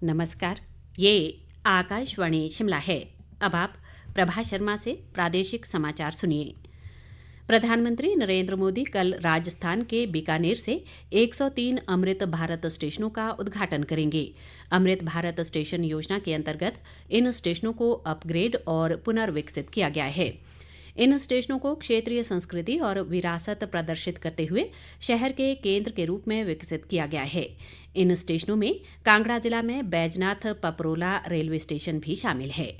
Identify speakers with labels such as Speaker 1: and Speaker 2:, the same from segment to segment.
Speaker 1: नमस्कार। ये आकाशवाणी शिमला है। अब आप प्रभा शर्मा से प्रादेशिक समाचार सुनिए। प्रधानमंत्री नरेंद्र मोदी कल राजस्थान के बीकानेर से 103 अमृत भारत स्टेशनों का उद्घाटन करेंगे। अमृत भारत स्टेशन योजना के अंतर्गत इन स्टेशनों को अपग्रेड और पुनर्विकसित किया गया है। इन स्टेशनों को क्षेत्रीय संस्कृति और विरासत प्रदर्शित करते हुए शहर के केंद्र के रूप में विकसित किया गया है। इन स्टेशनों में कांगड़ा जिला में बैजनाथ पपरोला रेलवे स्टेशन भी शामिल है।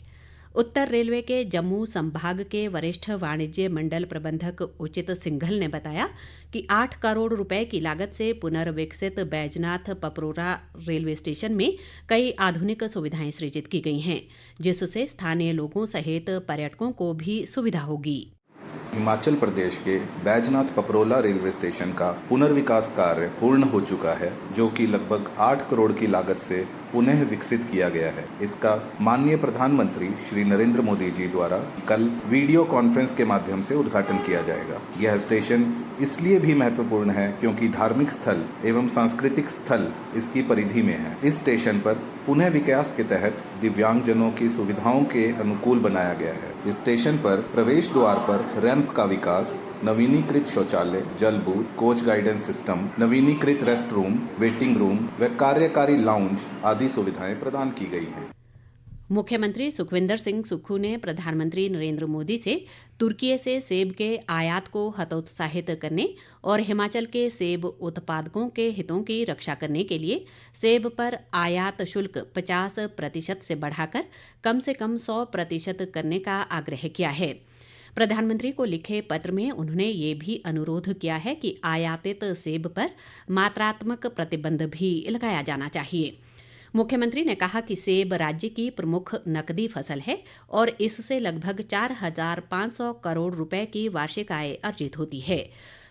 Speaker 1: उत्तर रेलवे के जम्मू संभाग के वरिष्ठ वाणिज्य मंडल प्रबंधक उचित सिंघल ने बताया कि 8 करोड़ रुपए की लागत से पुनर्विकसित बैजनाथ पपरोरा रेलवे स्टेशन में कई आधुनिक सुविधाएं सृजित की गई हैं, जिससे स्थानीय लोगों सहित पर्यटकों को भी सुविधा होगी।
Speaker 2: हिमाचल प्रदेश के बैजनाथ पपरोला रेलवे स्टेशन का पुनर्विकास कार्य पूर्ण हो चुका है, जो कि लगभग 8 करोड़ की लागत से पुनः विकसित किया गया है। इसका माननीय प्रधानमंत्री श्री नरेंद्र मोदी जी द्वारा कल वीडियो कॉन्फ्रेंस के माध्यम से उद्घाटन किया जाएगा। यह स्टेशन इसलिए भी महत्वपूर्ण है क्योंकि धार्मिक स्थल एवं सांस्कृतिक स्थल इसकी परिधि में है। इस स्टेशन पर पुनः विकास के तहत दिव्यांगजनों की सुविधाओं के अनुकूल बनाया गया है। इस स्टेशन पर प्रवेश द्वार पर रैंप का विकास, नवीनीकृत शौचालय, जल बूथ, कोच गाइडेंस सिस्टम, नवीनीकृत रेस्ट रूम, वेटिंग रूम व कार्यकारी लाउंज आदि सुविधाएं प्रदान की गई हैं।
Speaker 1: मुख्यमंत्री सुखविंदर सिंह सुक्खू ने प्रधानमंत्री नरेंद्र मोदी से तुर्की से सेब के आयात को हतोत्साहित करने और हिमाचल के सेब उत्पादकों के हितों की रक्षा करने के लिए सेब पर आयात शुल्क 50% से बढ़ाकर कम से कम 100% करने का आग्रह किया है। प्रधानमंत्री को लिखे पत्र में उन्होंने ये भी अनुरोध किया है कि आयातित सेब पर मात्रात्मक प्रतिबंध भी लगाया जाना चाहिए। मुख्यमंत्री ने कहा कि सेब राज्य की प्रमुख नकदी फसल है और इससे लगभग 4,500 करोड़ रुपए की वार्षिक आय अर्जित होती है।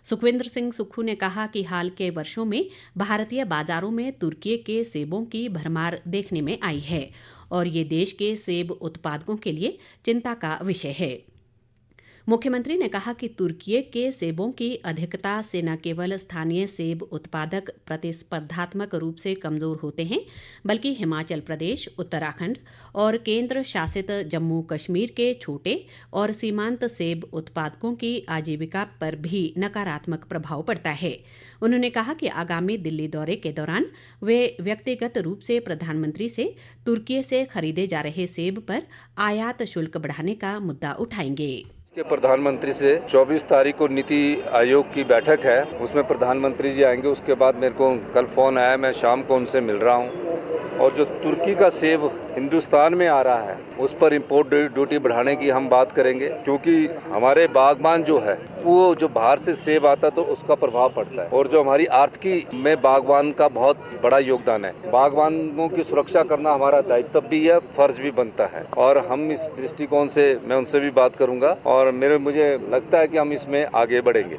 Speaker 1: सुखविंदर सिंह सुक्खू ने कहा कि हाल के वर्षों में भारतीय बाजारों में तुर्की के सेबों की भरमार देखने में आई है और ये देश के सेब उत्पादकों के लिए चिंता का विषय है। मुख्यमंत्री ने कहा कि तुर्की के सेबों की अधिकता से न केवल स्थानीय सेब उत्पादक प्रतिस्पर्धात्मक रूप से कमजोर होते हैं, बल्कि हिमाचल प्रदेश, उत्तराखंड और केंद्र शासित जम्मू कश्मीर के छोटे और सीमांत सेब उत्पादकों की आजीविका पर भी नकारात्मक प्रभाव पड़ता है। उन्होंने कहा कि आगामी दिल्ली दौरे के दौरान वे व्यक्तिगत रूप से प्रधानमंत्री से तुर्की से खरीदे जा रहे सेब पर आयात शुल्क बढ़ाने का मुद्दा उठाएंगे।
Speaker 3: के प्रधानमंत्री से 24 तारीख को नीति आयोग की बैठक है, उसमें प्रधानमंत्री जी आएंगे। उसके बाद मेरे को कल फोन आया, मैं शाम को उनसे मिल रहा हूँ और जो तुर्की का सेब हिंदुस्तान में आ रहा है उस पर इंपोर्ट ड्यूटी बढ़ाने की हम बात करेंगे, क्योंकि हमारे बागबान जो है वो जो बाहर से सेब आता तो उसका प्रभाव पड़ता है और जो हमारी आर्थिकी में बागबान का बहुत बड़ा योगदान है। बागबानों की सुरक्षा करना हमारा दायित्व भी है, फर्ज भी बनता है और हम इस दृष्टिकोण से मैं उनसे भी बात करूंगा और मुझे लगता है कि हम इसमें आगे बढ़ेंगे।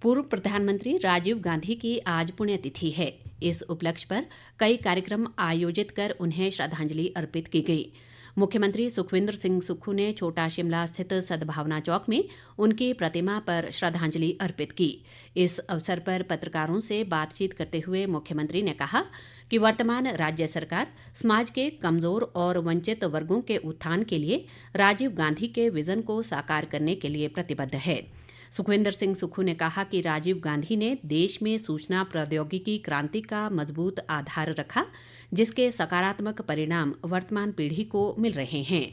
Speaker 1: पूर्व प्रधानमंत्री राजीव गांधी की आज पुण्यतिथि है। इस उपलक्ष्य पर कई कार्यक्रम आयोजित कर उन्हें श्रद्धांजलि अर्पित की गई। मुख्यमंत्री सुखविंदर सिंह सुक्खू ने छोटा शिमला स्थित सद्भावना चौक में उनकी प्रतिमा पर श्रद्धांजलि अर्पित की। इस अवसर पर पत्रकारों से बातचीत करते हुए मुख्यमंत्री ने कहा कि वर्तमान राज्य सरकार समाज के कमजोर और वंचित वर्गों के उत्थान के लिए राजीव गांधी के विजन को साकार करने के लिए प्रतिबद्ध है। सुखविंदर सिंह सुक्खू ने कहा कि राजीव गांधी ने देश में सूचना प्रौद्योगिकी क्रांति का मजबूत आधार रखा, जिसके सकारात्मक परिणाम वर्तमान पीढ़ी को मिल रहे हैं।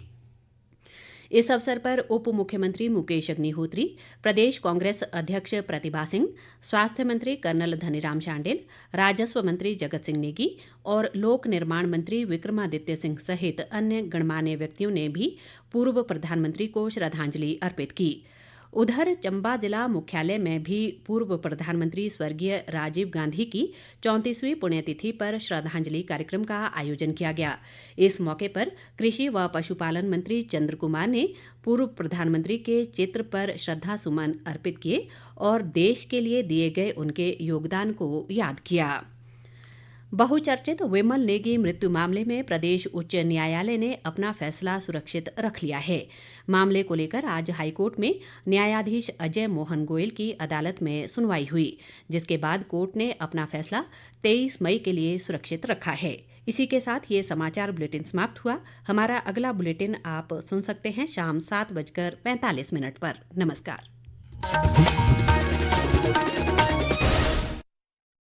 Speaker 1: इस अवसर पर उप मुख्यमंत्री मुकेश अग्निहोत्री, प्रदेश कांग्रेस अध्यक्ष प्रतिभा सिंह, स्वास्थ्य मंत्री कर्नल धनीराम शांडिल, राजस्व मंत्री जगत सिंह नेगी और लोक निर्माण मंत्री विक्रमादित्य सिंह सहित अन्य गणमान्य व्यक्तियों ने भी पूर्व प्रधानमंत्री को श्रद्धांजलि अर्पित की। उधर चंबा जिला मुख्यालय में भी पूर्व प्रधानमंत्री स्वर्गीय राजीव गांधी की 34वीं पुण्यतिथि पर श्रद्धांजलि कार्यक्रम का आयोजन किया गया। इस मौके पर कृषि व पशुपालन मंत्री चंद्र कुमार ने पूर्व प्रधानमंत्री के चित्र पर श्रद्धा सुमन अर्पित किए और देश के लिए दिए गए उनके योगदान को याद किया। बहुचर्चित विमल नेगी मृत्यु मामले में प्रदेश उच्च न्यायालय ने अपना फैसला सुरक्षित रख लिया है। मामले को लेकर आज हाईकोर्ट में न्यायाधीश अजय मोहन गोयल की अदालत में सुनवाई हुई, जिसके बाद कोर्ट ने अपना फैसला 23 मई के लिए सुरक्षित रखा है। इसी के साथ ये समाचार बुलेटिन समाप्त हुआ। हमारा अगला बुलेटिन आप सुन सकते हैं शाम 7:45 पर। नमस्कार।